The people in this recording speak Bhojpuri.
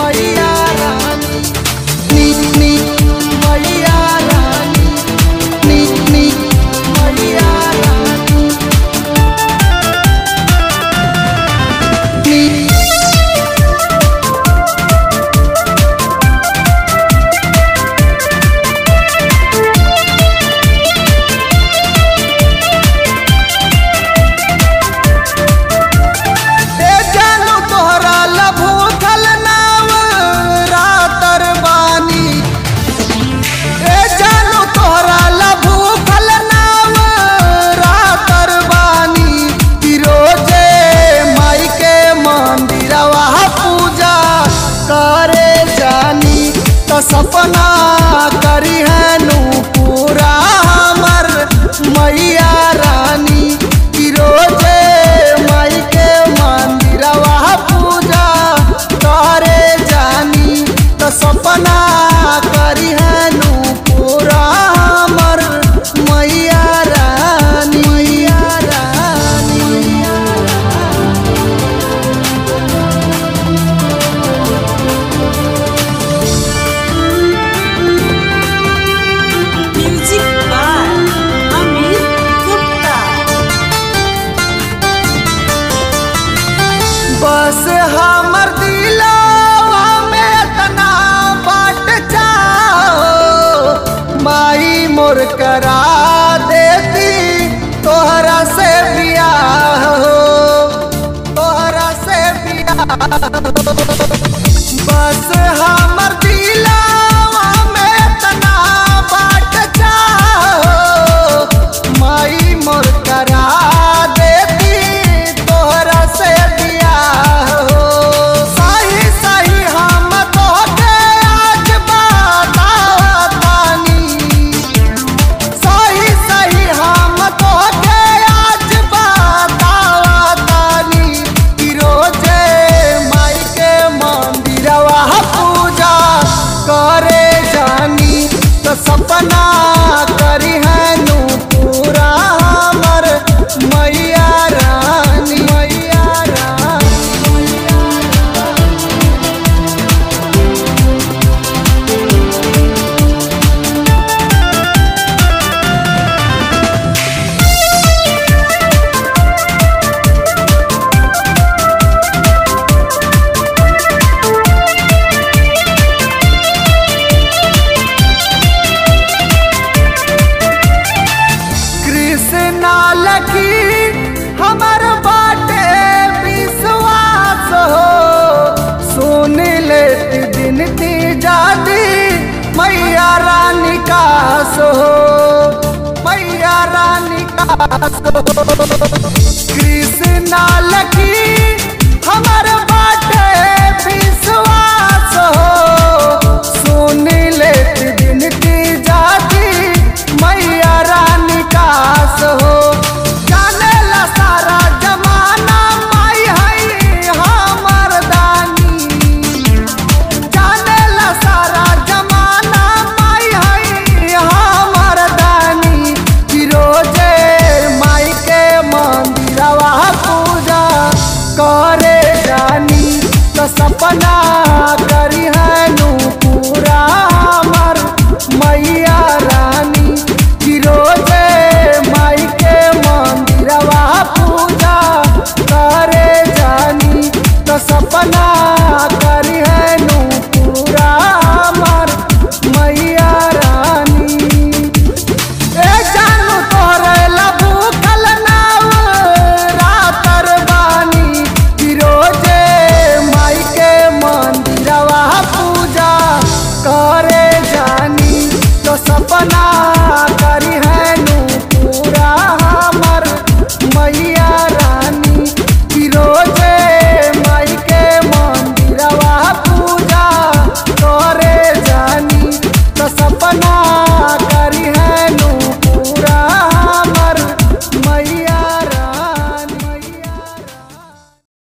मैया रानी, मैया रानी, मैया रानी। सपना करी है नू पूरा हमर मैया रानी, कि रोजे माई के मंदिरवा पूजा करे जानी। तो सपना करी है नू पूरा हमर मैया रानी, मैया रानी, मैया बस हमर दिलवा में इतना बाट चाहो, माई मोर करा देती तोहरा से बियाह हो, तोहरा से बियाह हो। बस हमर दिलवा में इतना बाट चाहो, माई मोर करा सपना करी है नू पूरा हमर मैया रानी, मैया रानी, मैया हमर बाटे विश्वास हो, सुन लेती दिन ती जाती मैया रानी कास हो, मैया रानी कास हो। कृष्णा लकी